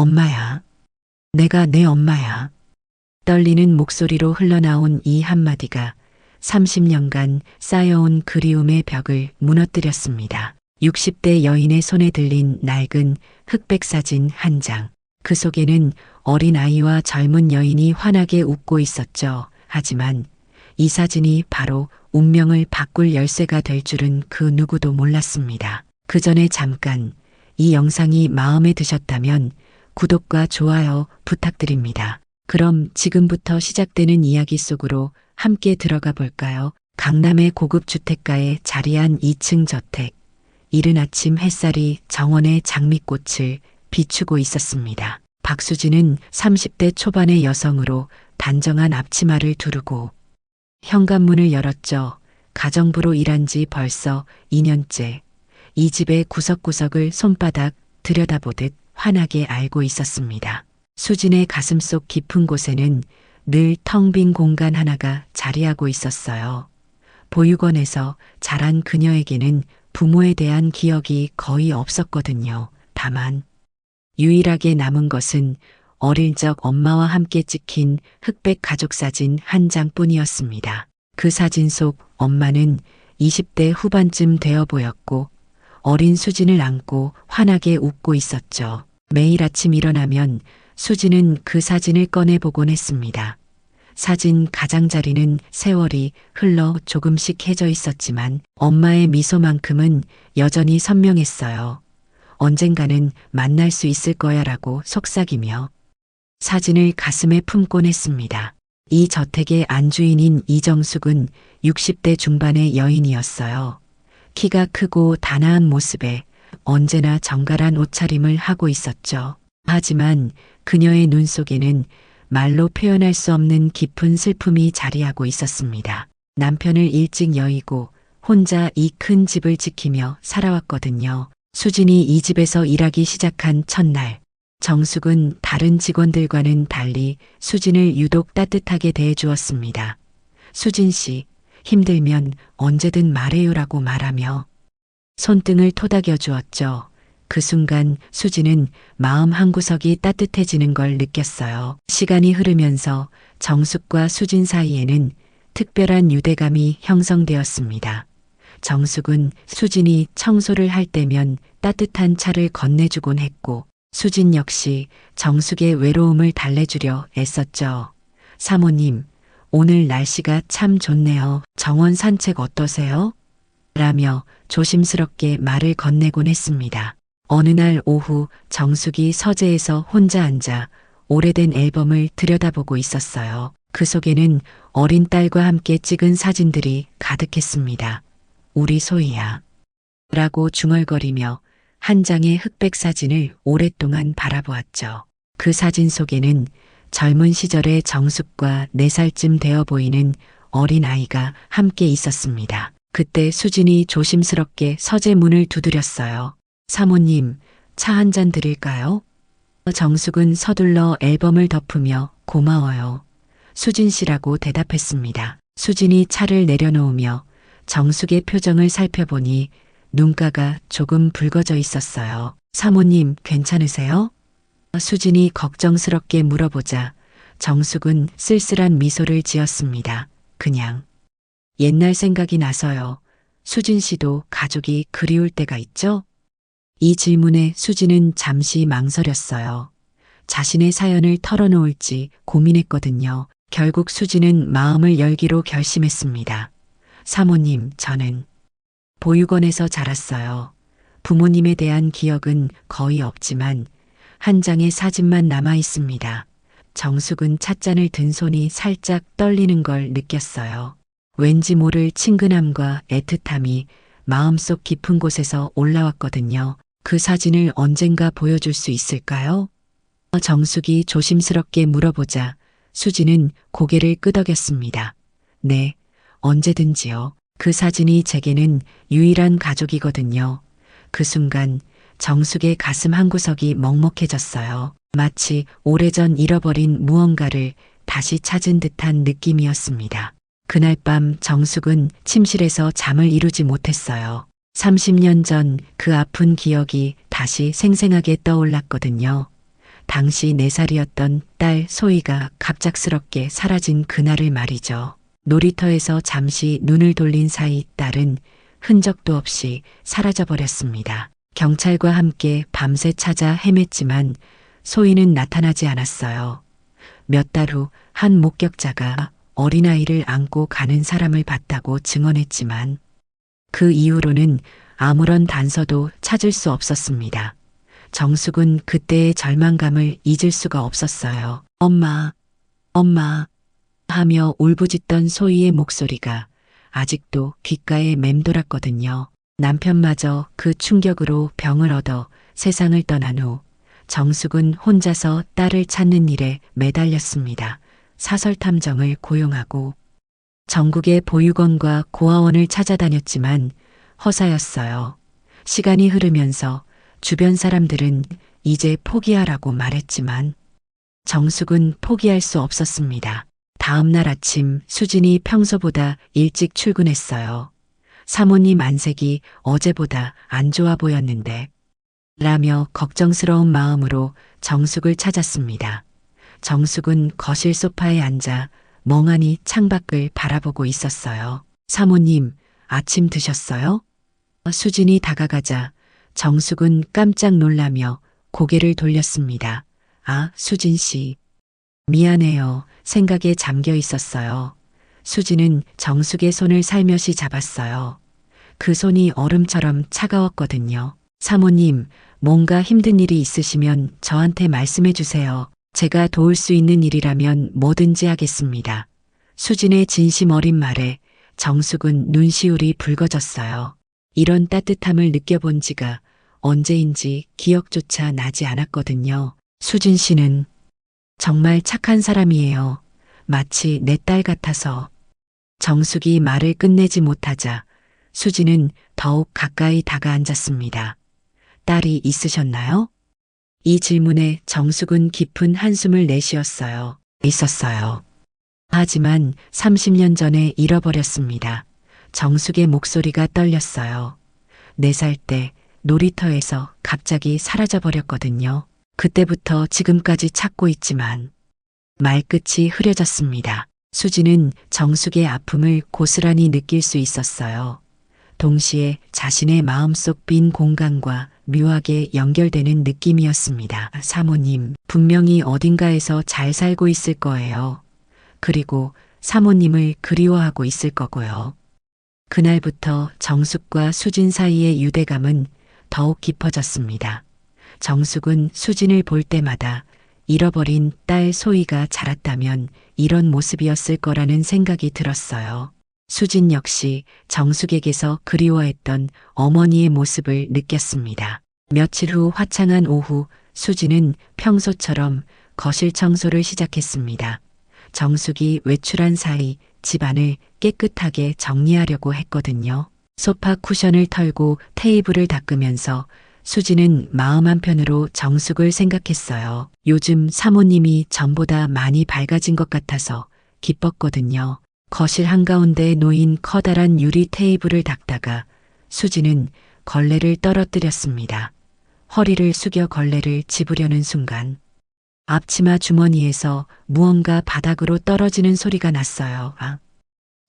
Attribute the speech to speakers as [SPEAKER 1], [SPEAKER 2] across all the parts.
[SPEAKER 1] 엄마야. 내가 내 엄마야. 떨리는 목소리로 흘러나온 이 한마디가 30년간 쌓여온 그리움의 벽을 무너뜨렸습니다. 60대 여인의 손에 들린 낡은 흑백 사진 한 장. 그 속에는 어린 아이와 젊은 여인이 환하게 웃고 있었죠. 하지만 이 사진이 바로 운명을 바꿀 열쇠가 될 줄은 그 누구도 몰랐습니다. 그 전에 잠깐 이 영상이 마음에 드셨다면 구독과 좋아요 부탁드립니다. 그럼 지금부터 시작되는 이야기 속으로 함께 들어가 볼까요? 강남의 고급 주택가에 자리한 2층 저택. 이른 아침 햇살이 정원의 장미꽃을 비추고 있었습니다. 박수진은 30대 초반의 여성으로 단정한 앞치마를 두르고 현관문을 열었죠. 가정부로 일한 지 벌써 2년째. 이 집의 구석구석을 손바닥 들여다보듯 환하게 알고 있었습니다. 수진의 가슴속 깊은 곳에는 늘 텅 빈 공간 하나가 자리하고 있었어요. 보육원에서 자란 그녀에게는 부모에 대한 기억이 거의 없었거든요. 다만 유일하게 남은 것은 어릴 적 엄마와 함께 찍힌 흑백 가족 사진 한 장뿐이었습니다. 그 사진 속 엄마는 20대 후반쯤 되어 보였고 어린 수진을 안고 환하게 웃고 있었죠. 매일 아침 일어나면 수진은 그 사진을 꺼내보곤 했습니다. 사진 가장자리는 세월이 흘러 조금씩 해져 있었지만 엄마의 미소만큼은 여전히 선명했어요. 언젠가는 만날 수 있을 거야라고 속삭이며 사진을 가슴에 품곤 했습니다. 이 저택의 안주인인 이정숙은 60대 중반의 여인이었어요. 키가 크고 단아한 모습에 언제나 정갈한 옷차림을 하고 있었죠. 하지만 그녀의 눈 속에는 말로 표현할 수 없는 깊은 슬픔이 자리하고 있었습니다. 남편을 일찍 여의고 혼자 이 큰 집을 지키며 살아왔거든요. 수진이 이 집에서 일하기 시작한 첫날, 정숙은 다른 직원들과는 달리 수진을 유독 따뜻하게 대해주었습니다. 수진 씨, 힘들면 언제든 말해요라고 말하며 손등을 토닥여 주었죠. 그 순간 수진은 마음 한구석이 따뜻해지는 걸 느꼈어요. 시간이 흐르면서 정숙과 수진 사이에는 특별한 유대감이 형성되었습니다. 정숙은 수진이 청소를 할 때면 따뜻한 차를 건네주곤 했고 수진 역시 정숙의 외로움을 달래주려 애썼죠. 사모님, 오늘 날씨가 참 좋네요. 정원 산책 어떠세요? 라며 조심스럽게 말을 건네곤 했습니다. 어느 날 오후 정숙이 서재에서 혼자 앉아 오래된 앨범을 들여다보고 있었어요. 그 속에는 어린 딸과 함께 찍은 사진들이 가득했습니다. 우리 소희야. 라고 중얼거리며 한 장의 흑백 사진을 오랫동안 바라보았죠. 그 사진 속에는 젊은 시절의 정숙과 4살쯤 되어 보이는 어린 아이가 함께 있었습니다. 그때 수진이 조심스럽게 서재 문을 두드렸어요. 사모님, 차 한 잔 드릴까요? 정숙은 서둘러 앨범을 덮으며 고마워요. 수진 씨라고 대답했습니다. 수진이 차를 내려놓으며 정숙의 표정을 살펴보니 눈가가 조금 붉어져 있었어요. 사모님, 괜찮으세요? 수진이 걱정스럽게 물어보자 정숙은 쓸쓸한 미소를 지었습니다. 그냥 옛날 생각이 나서요. 수진 씨도 가족이 그리울 때가 있죠? 이 질문에 수진은 잠시 망설였어요. 자신의 사연을 털어놓을지 고민했거든요. 결국 수진은 마음을 열기로 결심했습니다. 사모님, 저는 보육원에서 자랐어요. 부모님에 대한 기억은 거의 없지만 한 장의 사진만 남아 있습니다. 정숙은 찻잔을 든 손이 살짝 떨리는 걸 느꼈어요. 왠지 모를 친근함과 애틋함이 마음속 깊은 곳에서 올라왔거든요. 그 사진을 언젠가 보여줄 수 있을까요? 정숙이 조심스럽게 물어보자 수진은 고개를 끄덕였습니다. 네, 언제든지요. 그 사진이 제게는 유일한 가족이거든요. 그 순간 정숙의 가슴 한구석이 먹먹해졌어요. 마치 오래전 잃어버린 무언가를 다시 찾은 듯한 느낌이었습니다. 그날 밤 정숙은 침실에서 잠을 이루지 못했어요. 30년 전 그 아픈 기억이 다시 생생하게 떠올랐거든요. 당시 4살이었던 딸 소희가 갑작스럽게 사라진 그날을 말이죠. 놀이터에서 잠시 눈을 돌린 사이 딸은 흔적도 없이 사라져버렸습니다. 경찰과 함께 밤새 찾아 헤맸지만 소희는 나타나지 않았어요. 몇 달 후 한 목격자가 어린아이를 안고 가는 사람을 봤다고 증언했지만 그 이후로는 아무런 단서도 찾을 수 없었습니다. 정숙은 그때의 절망감을 잊을 수가 없었어요. 엄마, 엄마 하며 울부짖던 소희의 목소리가 아직도 귓가에 맴돌았거든요. 남편마저 그 충격으로 병을 얻어 세상을 떠난 후 정숙은 혼자서 딸을 찾는 일에 매달렸습니다. 사설 탐정을 고용하고 전국의 보육원과 고아원을 찾아다녔지만 허사였어요. 시간이 흐르면서 주변 사람들은 이제 포기하라고 말했지만 정숙은 포기할 수 없었습니다. 다음 날 아침 수진이 평소보다 일찍 출근했어요. 사모님 안색이 어제보다 안 좋아 보였는데 라며 걱정스러운 마음으로 정숙을 찾았습니다. 정숙은 거실 소파에 앉아 멍하니 창밖을 바라보고 있었어요. 사모님, 아침 드셨어요? 수진이 다가가자 정숙은 깜짝 놀라며 고개를 돌렸습니다. 아, 수진 씨. 미안해요. 생각에 잠겨 있었어요. 수진은 정숙의 손을 살며시 잡았어요. 그 손이 얼음처럼 차가웠거든요. 사모님, 뭔가 힘든 일이 있으시면 저한테 말씀해 주세요. 제가 도울 수 있는 일이라면 뭐든지 하겠습니다. 수진의 진심 어린 말에 정숙은 눈시울이 붉어졌어요. 이런 따뜻함을 느껴본 지가 언제인지 기억조차 나지 않았거든요. 수진 씨는 정말 착한 사람이에요. 마치 내 딸 같아서. 정숙이 말을 끝내지 못하자 수진은 더욱 가까이 다가앉았습니다. 딸이 있으셨나요? 이 질문에 정숙은 깊은 한숨을 내쉬었어요. 있었어요. 하지만 30년 전에 잃어버렸습니다. 정숙의 목소리가 떨렸어요. 4살 때 놀이터에서 갑자기 사라져버렸거든요. 그때부터 지금까지 찾고 있지만 말끝이 흐려졌습니다. 수지는 정숙의 아픔을 고스란히 느낄 수 있었어요. 동시에 자신의 마음속 빈 공간과 묘하게 연결되는 느낌이었습니다. 사모님, 분명히 어딘가에서 잘 살고 있을 거예요. 그리고 사모님을 그리워하고 있을 거고요. 그날부터 정숙과 수진 사이의 유대감은 더욱 깊어졌습니다. 정숙은 수진을 볼 때마다 잃어버린 딸 소희가 자랐다면 이런 모습이었을 거라는 생각이 들었어요. 수진 역시 정숙에게서 그리워했던 어머니의 모습을 느꼈습니다. 며칠 후 화창한 오후 수진은 평소처럼 거실 청소를 시작했습니다. 정숙이 외출한 사이 집안을 깨끗하게 정리하려고 했거든요. 소파 쿠션을 털고 테이블을 닦으면서 수지는 마음 한편으로 정숙을 생각했어요. 요즘 사모님이 전보다 많이 밝아진 것 같아서 기뻤거든요. 거실 한가운데에 놓인 커다란 유리 테이블을 닦다가 수지는 걸레를 떨어뜨렸습니다. 허리를 숙여 걸레를 집으려는 순간 앞치마 주머니에서 무언가 바닥으로 떨어지는 소리가 났어요. 아.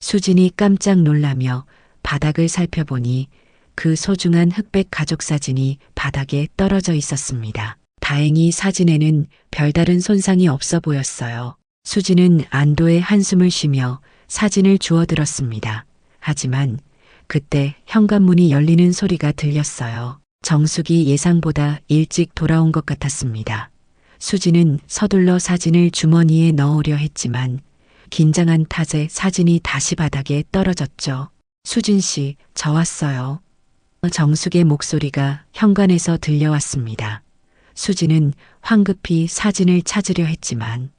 [SPEAKER 1] 수진이 깜짝 놀라며 바닥을 살펴보니 그 소중한 흑백 가족 사진이 바닥에 떨어져 있었습니다. 다행히 사진에는 별다른 손상이 없어 보였어요. 수진은 안도의 한숨을 쉬며 사진을 주워들었습니다. 하지만 그때 현관문이 열리는 소리가 들렸어요. 정숙이 예상보다 일찍 돌아온 것 같았습니다. 수진은 서둘러 사진을 주머니에 넣으려 했지만 긴장한 탓에 사진이 다시 바닥에 떨어졌죠. 수진 씨, 저 왔어요. 정숙의 목소리가 현관에서 들려왔습니다. 수진은 황급히 사진을 찾으려 했지만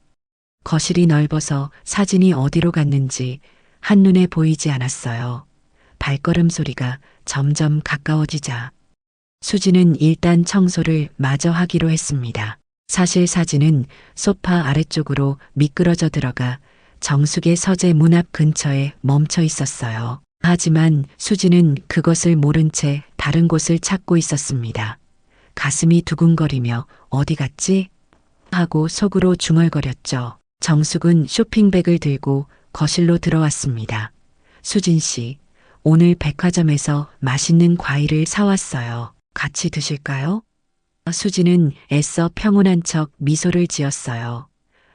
[SPEAKER 1] 거실이 넓어서 사진이 어디로 갔는지 한눈에 보이지 않았어요. 발걸음 소리가 점점 가까워지자 수진은 일단 청소를 마저 하기로 했습니다. 사실 사진은 소파 아래쪽으로 미끄러져 들어가 정숙의 서재 문 앞 근처에 멈춰 있었어요. 하지만 수진은 그것을 모른 채 다른 곳을 찾고 있었습니다. 가슴이 두근거리며 어디 갔지? 하고 속으로 중얼거렸죠. 정숙은 쇼핑백을 들고 거실로 들어왔습니다. 수진 씨, 오늘 백화점에서 맛있는 과일을 사왔어요. 같이 드실까요? 수진은 애써 평온한 척 미소를 지었어요.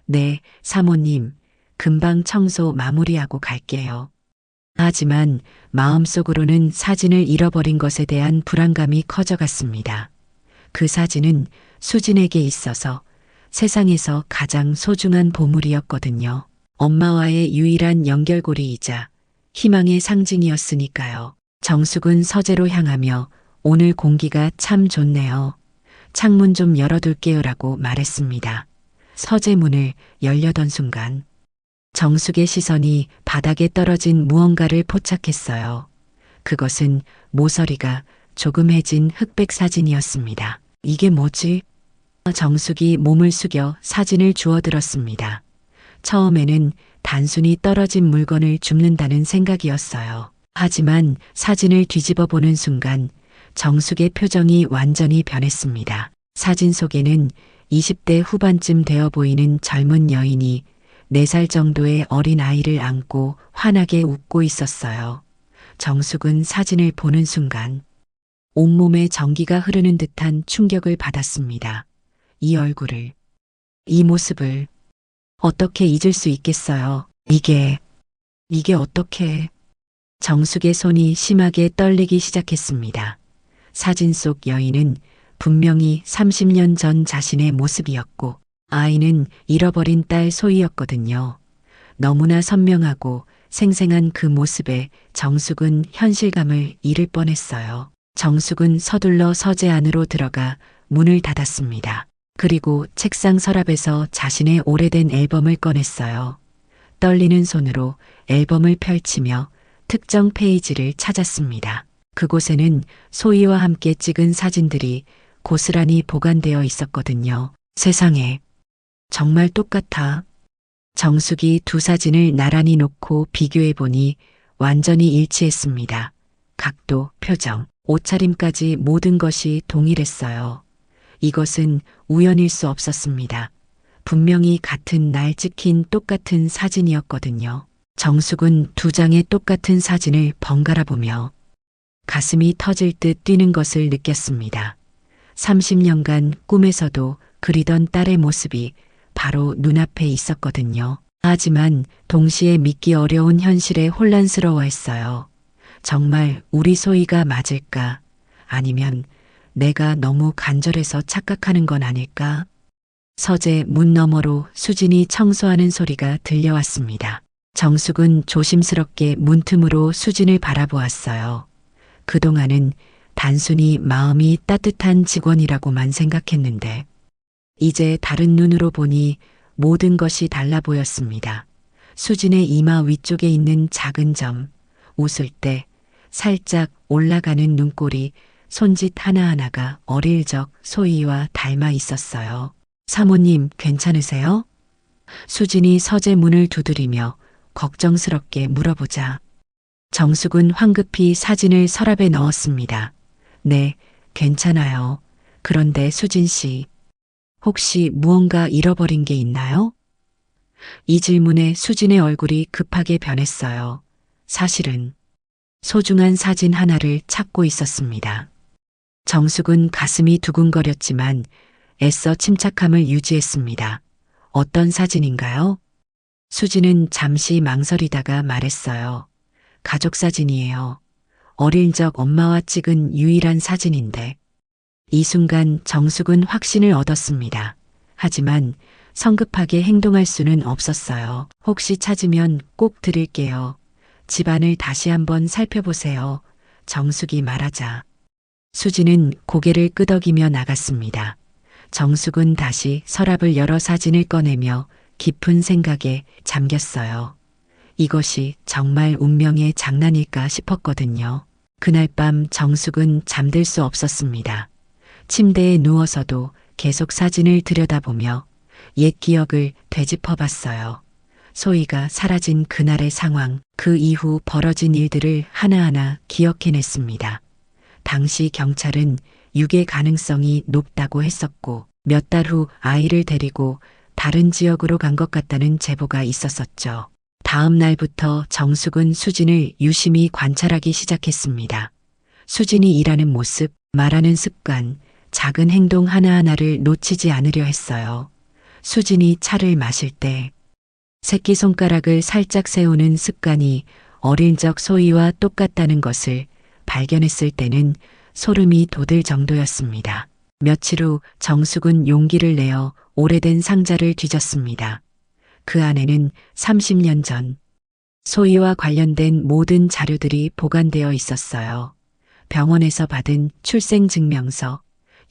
[SPEAKER 1] 네, 사모님, 금방 청소 마무리하고 갈게요. 하지만 마음속으로는 사진을 잃어버린 것에 대한 불안감이 커져갔습니다. 그 사진은 수진에게 있어서 세상에서 가장 소중한 보물이었거든요. 엄마와의 유일한 연결고리이자 희망의 상징이었으니까요. 정숙은 서재로 향하며 오늘 공기가 참 좋네요. 창문 좀 열어둘게요라고 말했습니다. 서재 문을 열려던 순간 정숙의 시선이 바닥에 떨어진 무언가를 포착했어요. 그것은 모서리가 조금 해진 흑백 사진이었습니다. 이게 뭐지? 정숙이 몸을 숙여 사진을 주워들었습니다. 처음에는 단순히 떨어진 물건을 줍는다는 생각이었어요. 하지만 사진을 뒤집어 보는 순간 정숙의 표정이 완전히 변했습니다. 사진 속에는 20대 후반쯤 되어 보이는 젊은 여인이 4살 정도의 어린 아이를 안고 환하게 웃고 있었어요. 정숙은 사진을 보는 순간 온몸에 전기가 흐르는 듯한 충격을 받았습니다. 이 얼굴을, 이 모습을 어떻게 잊을 수 있겠어요? 이게 어떻게? 정숙의 손이 심하게 떨리기 시작했습니다. 사진 속 여인은 분명히 30년 전 자신의 모습이었고 아이는 잃어버린 딸 소희였거든요. 너무나 선명하고 생생한 그 모습에 정숙은 현실감을 잃을 뻔했어요. 정숙은 서둘러 서재 안으로 들어가 문을 닫았습니다. 그리고 책상 서랍에서 자신의 오래된 앨범을 꺼냈어요. 떨리는 손으로 앨범을 펼치며 특정 페이지를 찾았습니다. 그곳에는 소희와 함께 찍은 사진들이 고스란히 보관되어 있었거든요. 세상에, 정말 똑같아. 정숙이 두 사진을 나란히 놓고 비교해 보니 완전히 일치했습니다. 각도, 표정, 옷차림까지 모든 것이 동일했어요. 이것은 우연일 수 없었습니다. 분명히 같은 날 찍힌 똑같은 사진이었거든요. 정숙은 두 장의 똑같은 사진을 번갈아 보며 가슴이 터질 듯 뛰는 것을 느꼈습니다. 30년간 꿈에서도 그리던 딸의 모습이 바로 눈앞에 있었거든요. 하지만 동시에 믿기 어려운 현실에 혼란스러워했어요. 정말 우리 소희가 맞을까? 아니면 내가 너무 간절해서 착각하는 건 아닐까? 서재 문 너머로 수진이 청소하는 소리가 들려왔습니다. 정숙은 조심스럽게 문틈으로 수진을 바라보았어요. 그동안은 단순히 마음이 따뜻한 직원이라고만 생각했는데 이제 다른 눈으로 보니 모든 것이 달라 보였습니다. 수진의 이마 위쪽에 있는 작은 점, 웃을 때 살짝 올라가는 눈꼬리, 손짓 하나하나가 어릴 적 소희와 닮아 있었어요. 사모님, 괜찮으세요? 수진이 서재 문을 두드리며 걱정스럽게 물어보자 정숙은 황급히 사진을 서랍에 넣었습니다. 네, 괜찮아요. 그런데 수진 씨, 혹시 무언가 잃어버린 게 있나요? 이 질문에 수진의 얼굴이 급하게 변했어요. 사실은 소중한 사진 하나를 찾고 있었습니다. 정숙은 가슴이 두근거렸지만 애써 침착함을 유지했습니다. 어떤 사진인가요? 수진은 잠시 망설이다가 말했어요. 가족 사진이에요. 어릴 적 엄마와 찍은 유일한 사진인데. 이 순간 정숙은 확신을 얻었습니다. 하지만 성급하게 행동할 수는 없었어요. 혹시 찾으면 꼭 드릴게요. 집안을 다시 한번 살펴보세요. 정숙이 말하자 수진은 고개를 끄덕이며 나갔습니다. 정숙은 다시 서랍을 열어 사진을 꺼내며 깊은 생각에 잠겼어요. 이것이 정말 운명의 장난일까 싶었거든요. 그날 밤 정숙은 잠들 수 없었습니다. 침대에 누워서도 계속 사진을 들여다보며 옛 기억을 되짚어봤어요. 소희가 사라진 그날의 상황, 그 이후 벌어진 일들을 하나하나 기억해냈습니다. 당시 경찰은 유괴 가능성이 높다고 했었고 몇 달 후 아이를 데리고 다른 지역으로 간 것 같다는 제보가 있었었죠. 다음 날부터 정숙은 수진을 유심히 관찰하기 시작했습니다. 수진이 일하는 모습, 말하는 습관, 작은 행동 하나하나를 놓치지 않으려 했어요. 수진이 차를 마실 때 새끼손가락을 살짝 세우는 습관이 어릴 적 소희와 똑같다는 것을 발견했을 때는 소름이 돋을 정도였습니다. 며칠 후 정숙은 용기를 내어 오래된 상자를 뒤졌습니다. 그 안에는 30년 전 소희와 관련된 모든 자료들이 보관되어 있었어요. 병원에서 받은 출생증명서,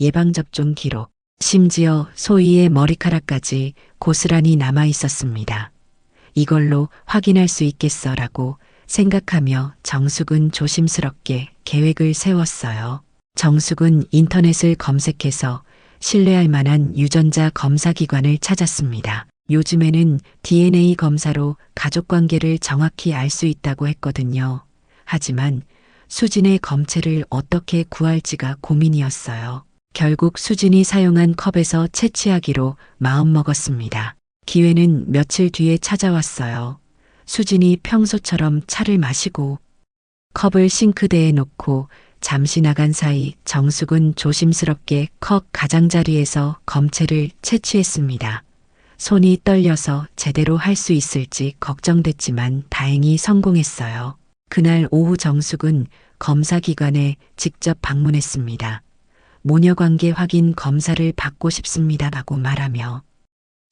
[SPEAKER 1] 예방접종 기록, 심지어 소희의 머리카락까지 고스란히 남아 있었습니다. 이걸로 확인할 수 있겠어라고 생각하며 정숙은 조심스럽게 계획을 세웠어요. 정숙은 인터넷을 검색해서 신뢰할 만한 유전자 검사 기관을 찾았습니다. 요즘에는 DNA 검사로 가족 관계를 정확히 알 수 있다고 했거든요. 하지만 수진의 검체를 어떻게 구할지가 고민이었어요. 결국 수진이 사용한 컵에서 채취하기로 마음먹었습니다. 기회는 며칠 뒤에 찾아왔어요. 수진이 평소처럼 차를 마시고 컵을 싱크대에 놓고 잠시 나간 사이 정숙은 조심스럽게 컵 가장자리에서 검체를 채취했습니다. 손이 떨려서 제대로 할 수 있을지 걱정됐지만 다행히 성공했어요. 그날 오후 정숙은 검사기관에 직접 방문했습니다. 모녀관계 확인 검사를 받고 싶습니다라고 말하며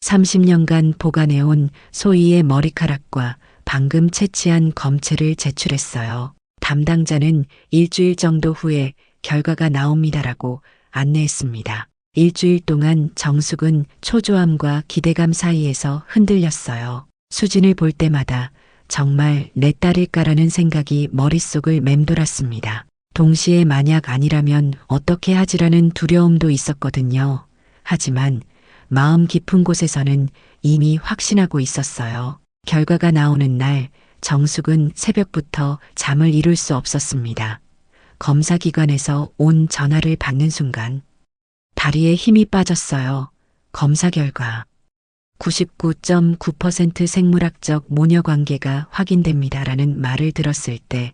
[SPEAKER 1] 30년간 보관해온 소희의 머리카락과 방금 채취한 검체를 제출했어요. 담당자는 일주일 정도 후에 결과가 나옵니다라고 안내했습니다. 일주일 동안 정숙은 초조함과 기대감 사이에서 흔들렸어요. 수진을 볼 때마다 정말 내 딸일까라는 생각이 머릿속을 맴돌았습니다. 동시에 만약 아니라면 어떻게 하지라는 두려움도 있었거든요. 하지만 마음 깊은 곳에서는 이미 확신하고 있었어요. 결과가 나오는 날 정숙은 새벽부터 잠을 이룰 수 없었습니다. 검사기관에서 온 전화를 받는 순간 다리에 힘이 빠졌어요. 검사 결과 99.9% 생물학적 모녀관계가 확인됩니다라는 말을 들었을 때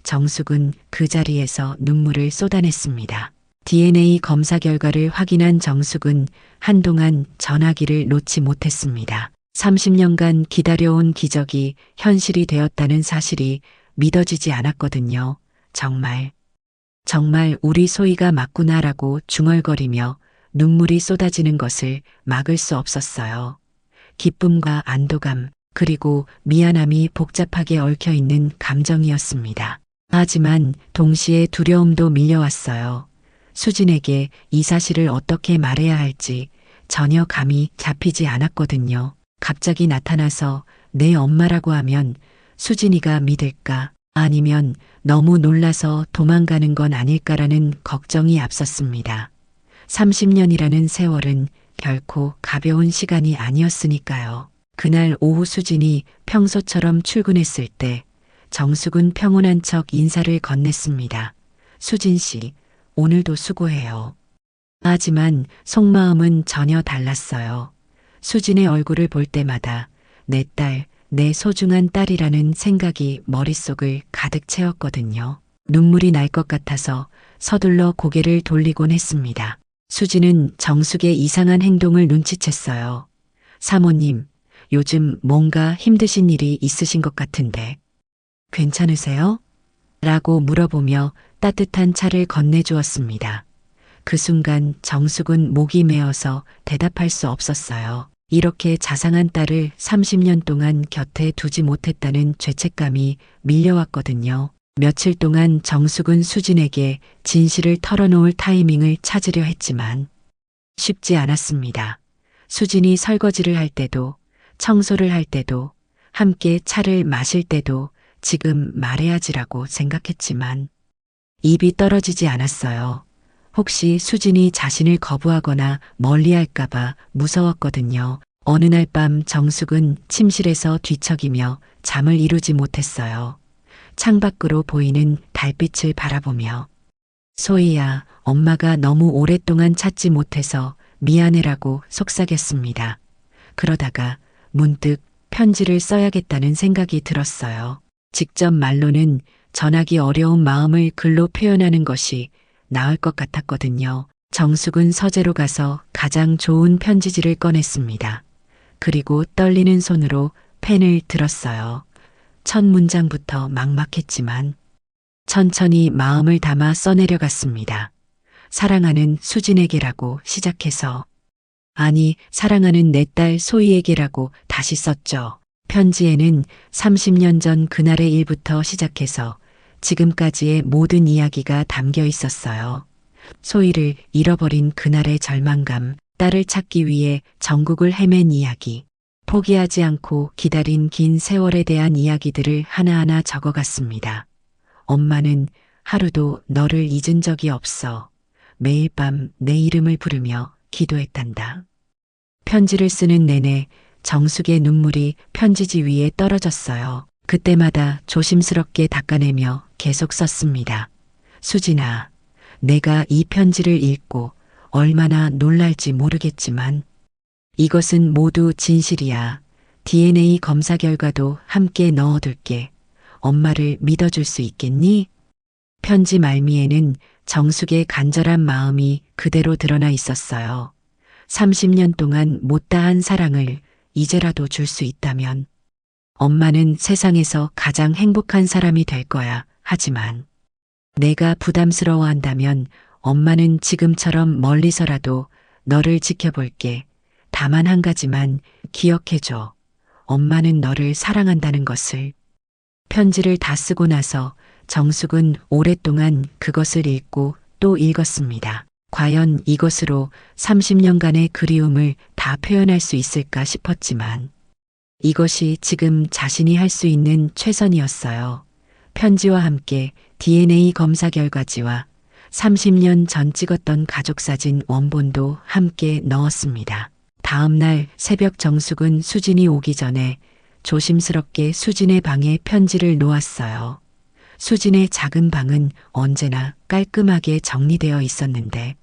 [SPEAKER 1] 정숙은 그 자리에서 눈물을 쏟아냈습니다. DNA 검사 결과를 확인한 정숙은 한동안 전화기를 놓지 못했습니다. 30년간 기다려온 기적이 현실이 되었다는 사실이 믿어지지 않았거든요. 정말 우리 소희가 맞구나라고 중얼거리며 눈물이 쏟아지는 것을 막을 수 없었어요. 기쁨과 안도감, 그리고 미안함이 복잡하게 얽혀 있는 감정이었습니다. 하지만 동시에 두려움도 밀려왔어요. 수진에게 이 사실을 어떻게 말해야 할지 전혀 감이 잡히지 않았거든요. 갑자기 나타나서 내 엄마라고 하면 수진이가 믿을까? 아니면 너무 놀라서 도망가는 건 아닐까라는 걱정이 앞섰습니다. 30년이라는 세월은 결코 가벼운 시간이 아니었으니까요. 그날 오후 수진이 평소처럼 출근했을 때 정숙은 평온한 척 인사를 건넸습니다. 수진 씨, 오늘도 수고해요. 하지만 속마음은 전혀 달랐어요. 수진의 얼굴을 볼 때마다 내 딸, 내 소중한 딸이라는 생각이 머릿속을 가득 채웠거든요. 눈물이 날 것 같아서 서둘러 고개를 돌리곤 했습니다. 수진은 정숙의 이상한 행동을 눈치챘어요. 사모님, 요즘 뭔가 힘드신 일이 있으신 것 같은데 괜찮으세요? 라고 물어보며 따뜻한 차를 건네주었습니다. 그 순간 정숙은 목이 메어서 대답할 수 없었어요. 이렇게 자상한 딸을 30년 동안 곁에 두지 못했다는 죄책감이 밀려왔거든요. 며칠 동안 정숙은 수진에게 진실을 털어놓을 타이밍을 찾으려 했지만 쉽지 않았습니다. 수진이 설거지를 할 때도, 청소를 할 때도, 함께 차를 마실 때도 지금 말해야지라고 생각했지만 입이 떨어지지 않았어요. 혹시 수진이 자신을 거부하거나 멀리할까봐 무서웠거든요. 어느 날 밤 정숙은 침실에서 뒤척이며 잠을 이루지 못했어요. 창밖으로 보이는 달빛을 바라보며 소희야, 엄마가 너무 오랫동안 찾지 못해서 미안해라고 속삭였습니다. 그러다가 문득 편지를 써야겠다는 생각이 들었어요. 직접 말로는 전하기 어려운 마음을 글로 표현하는 것이 나을 것 같았거든요. 정숙은 서재로 가서 가장 좋은 편지지를 꺼냈습니다. 그리고 떨리는 손으로 펜을 들었어요. 첫 문장부터 막막했지만 천천히 마음을 담아 써내려갔습니다. 사랑하는 수진에게라고 시작해서 아니, 사랑하는 내 딸 소희에게라고 다시 썼죠. 편지에는 30년 전 그날의 일부터 시작해서 지금까지의 모든 이야기가 담겨 있었어요. 소희를 잃어버린 그날의 절망감, 딸을 찾기 위해 전국을 헤맨 이야기, 포기하지 않고 기다린 긴 세월에 대한 이야기들을 하나하나 적어갔습니다. 엄마는 하루도 너를 잊은 적이 없어. 매일 밤 내 이름을 부르며 기도했단다. 편지를 쓰는 내내 정숙의 눈물이 편지지 위에 떨어졌어요. 그때마다 조심스럽게 닦아내며 계속 썼습니다. 수진아, 내가 이 편지를 읽고 얼마나 놀랄지 모르겠지만 이것은 모두 진실이야. DNA 검사 결과도 함께 넣어둘게. 엄마를 믿어줄 수 있겠니? 편지 말미에는 정숙의 간절한 마음이 그대로 드러나 있었어요. 30년 동안 못다한 사랑을 이제라도 줄 수 있다면 엄마는 세상에서 가장 행복한 사람이 될 거야. 하지만 내가 부담스러워한다면 엄마는 지금처럼 멀리서라도 너를 지켜볼게. 다만 한 가지만 기억해줘. 엄마는 너를 사랑한다는 것을. 편지를 다 쓰고 나서 정숙은 오랫동안 그것을 읽고 또 읽었습니다. 과연 이것으로 30년간의 그리움을 다 표현할 수 있을까 싶었지만 이것이 지금 자신이 할 수 있는 최선이었어요. 편지와 함께 DNA 검사 결과지와 30년 전 찍었던 가족사진 원본도 함께 넣었습니다. 다음 날 새벽 정숙은 수진이 오기 전에 조심스럽게 수진의 방에 편지를 놓았어요. 수진의 작은 방은 언제나 깔끔하게 정리되어 있었는데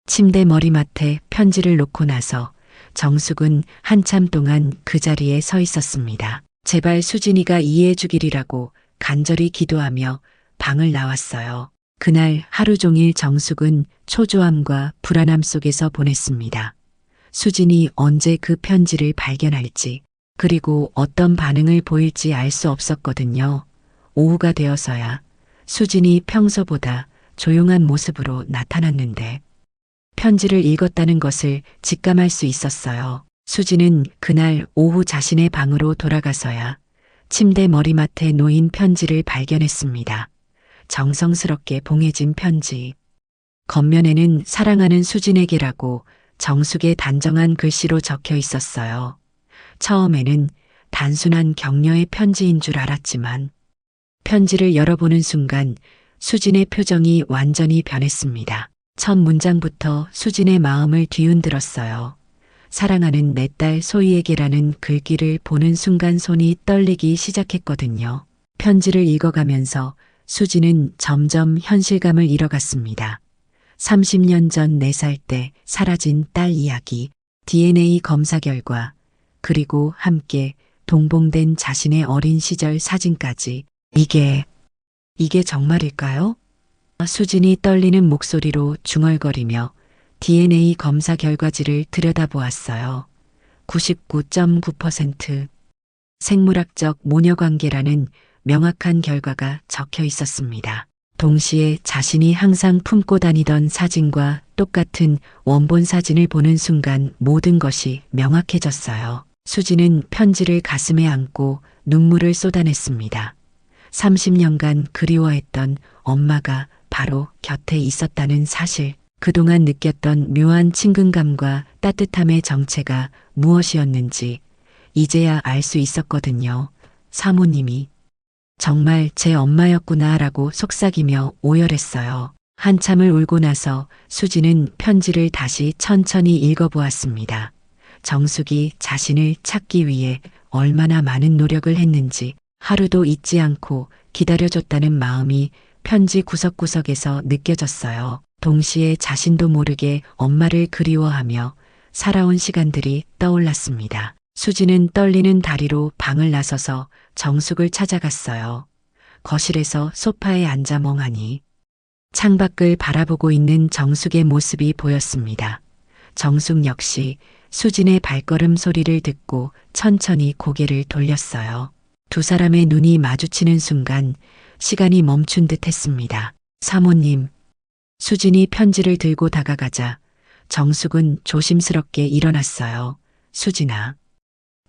[SPEAKER 1] 침대 머리맡에 편지를 놓고 나서 정숙은 한참 동안 그 자리에 서 있었습니다. 제발 수진이가 이해해 주기리라고 간절히 기도하며 방을 나왔어요. 그날 하루 종일 정숙은 초조함과 불안함 속에서 보냈습니다. 수진이 언제 그 편지를 발견할지 그리고 어떤 반응을 보일지 알 수 없었거든요. 오후가 되어서야 수진이 평소보다 조용한 모습으로 나타났는데 편지를 읽었다는 것을 직감할 수 있었어요. 수진은 그날 오후 자신의 방으로 돌아가서야 침대 머리맡에 놓인 편지를 발견했습니다. 정성스럽게 봉해진 편지. 겉면에는 사랑하는 수진에게라고 정숙의 단정한 글씨로 적혀 있었어요. 처음에는 단순한 격려의 편지인 줄 알았지만 편지를 열어보는 순간 수진의 표정이 완전히 변했습니다. 첫 문장부터 수진의 마음을 뒤흔들었어요. 사랑하는 내 딸 소희에게라는 글귀를 보는 순간 손이 떨리기 시작했거든요. 편지를 읽어가면서 수진은 점점 현실감을 잃어갔습니다. 30년 전 4살 때 사라진 딸 이야기, DNA 검사 결과, 그리고 함께 동봉된 자신의 어린 시절 사진까지. 이게 정말일까요? 수진이 떨리는 목소리로 중얼거리며 DNA 검사 결과지를 들여다보았어요. 99.9% 생물학적 모녀관계라는 명확한 결과가 적혀 있었습니다. 동시에 자신이 항상 품고 다니던 사진과 똑같은 원본 사진을 보는 순간 모든 것이 명확해졌어요. 수진은 편지를 가슴에 안고 눈물을 쏟아냈습니다. 30년간 그리워했던 엄마가 바로 곁에 있었다는 사실, 그동안 느꼈던 묘한 친근감과 따뜻함의 정체가 무엇이었는지 이제야 알 수 있었거든요. 사모님이 정말 제 엄마였구나라고 속삭이며 오열했어요. 한참을 울고 나서 수지는 편지를 다시 천천히 읽어보았습니다. 정숙이 자신을 찾기 위해 얼마나 많은 노력을 했는지 하루도 잊지 않고 기다려줬다는 마음이 편지 구석구석에서 느껴졌어요. 동시에 자신도 모르게 엄마를 그리워하며 살아온 시간들이 떠올랐습니다. 수지는 떨리는 다리로 방을 나서서 정숙을 찾아갔어요. 거실에서 소파에 앉아 멍하니 창밖을 바라보고 있는 정숙의 모습이 보였습니다. 정숙 역시 수진의 발걸음 소리를 듣고 천천히 고개를 돌렸어요. 두 사람의 눈이 마주치는 순간 시간이 멈춘 듯 했습니다. 사모님. 수진이 편지를 들고 다가가자 정숙은 조심스럽게 일어났어요. 수진아.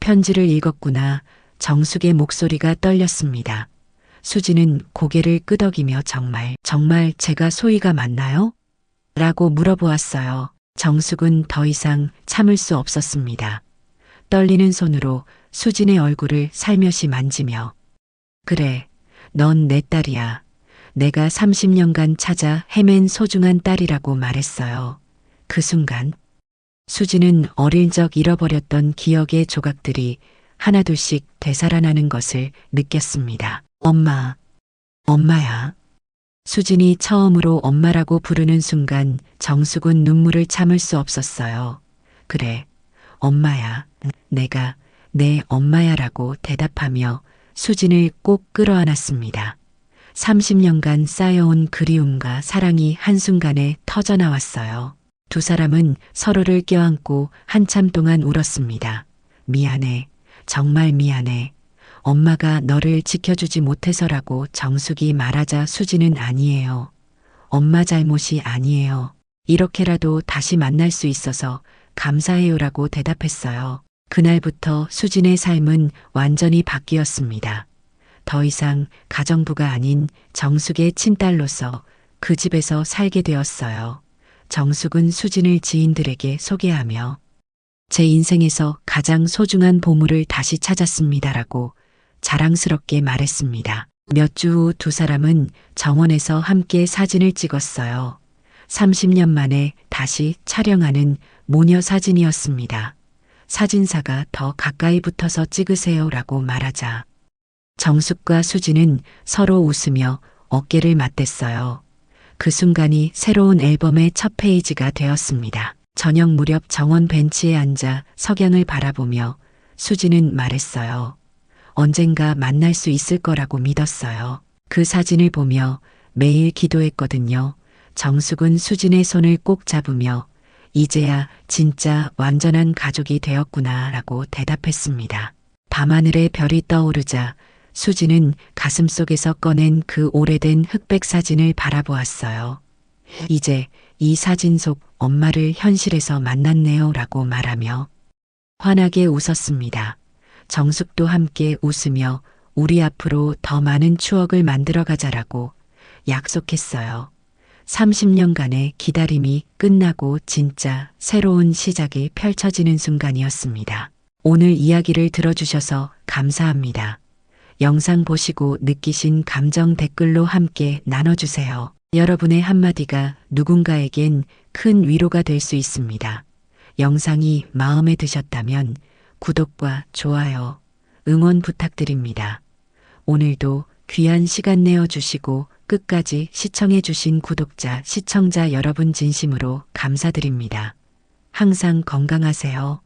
[SPEAKER 1] 편지를 읽었구나. 정숙의 목소리가 떨렸습니다. 수진은 고개를 끄덕이며 정말 제가 소희가 맞나요? 라고 물어보았어요. 정숙은 더 이상 참을 수 없었습니다. 떨리는 손으로 수진의 얼굴을 살며시 만지며 그래, 넌 내 딸이야. 내가 30년간 찾아 헤맨 소중한 딸이라고 말했어요. 그 순간 수지는 어릴 적 잃어버렸던 기억의 조각들이 하나둘씩 되살아나는 것을 느꼈습니다. 엄마, 엄마야. 수진이 처음으로 엄마라고 부르는 순간 정숙은 눈물을 참을 수 없었어요. 그래, 엄마야. 내가 내 엄마야라고 대답하며 수진을 꼭 끌어안았습니다. 30년간 쌓여온 그리움과 사랑이 한순간에 터져나왔어요. 두 사람은 서로를 껴안고 한참 동안 울었습니다. 미안해. 정말 미안해. 엄마가 너를 지켜주지 못해서라고 정숙이 말하자 수지는 아니에요. 엄마 잘못이 아니에요. 이렇게라도 다시 만날 수 있어서 감사해요라고 대답했어요. 그날부터 수진의 삶은 완전히 바뀌었습니다. 더 이상 가정부가 아닌 정숙의 친딸로서 그 집에서 살게 되었어요. 정숙은 수진을 지인들에게 소개하며 제 인생에서 가장 소중한 보물을 다시 찾았습니다라고 자랑스럽게 말했습니다. 몇 주 후 두 사람은 정원에서 함께 사진을 찍었어요. 30년 만에 다시 촬영하는 모녀 사진이었습니다. 사진사가 더 가까이 붙어서 찍으세요라고 말하자 정숙과 수지는 서로 웃으며 어깨를 맞댔어요. 그 순간이 새로운 앨범의 첫 페이지가 되었습니다. 저녁 무렵 정원 벤치에 앉아 석양을 바라보며 수지는 말했어요. 언젠가 만날 수 있을 거라고 믿었어요. 그 사진을 보며 매일 기도했거든요. 정숙은 수진의 손을 꼭 잡으며 이제야 진짜 완전한 가족이 되었구나 라고 대답했습니다. 밤하늘에 별이 떠오르자 수지는 가슴속에서 꺼낸 그 오래된 흑백 사진을 바라보았어요. 이제 이 사진 속 엄마를 현실에서 만났네요 라고 말하며 환하게 웃었습니다. 정숙도 함께 웃으며 우리 앞으로 더 많은 추억을 만들어 가자라고 약속했어요. 30년간의 기다림이 끝나고 진짜 새로운 시작이 펼쳐지는 순간이었습니다. 오늘 이야기를 들어주셔서 감사합니다. 영상 보시고 느끼신 감정 댓글로 함께 나눠주세요. 여러분의 한마디가 누군가에겐 큰 위로가 될 수 있습니다. 영상이 마음에 드셨다면 구독과 좋아요, 응원 부탁드립니다. 오늘도 귀한 시간 내어주시고 끝까지 시청해주신 구독자, 시청자 여러분 진심으로 감사드립니다. 항상 건강하세요.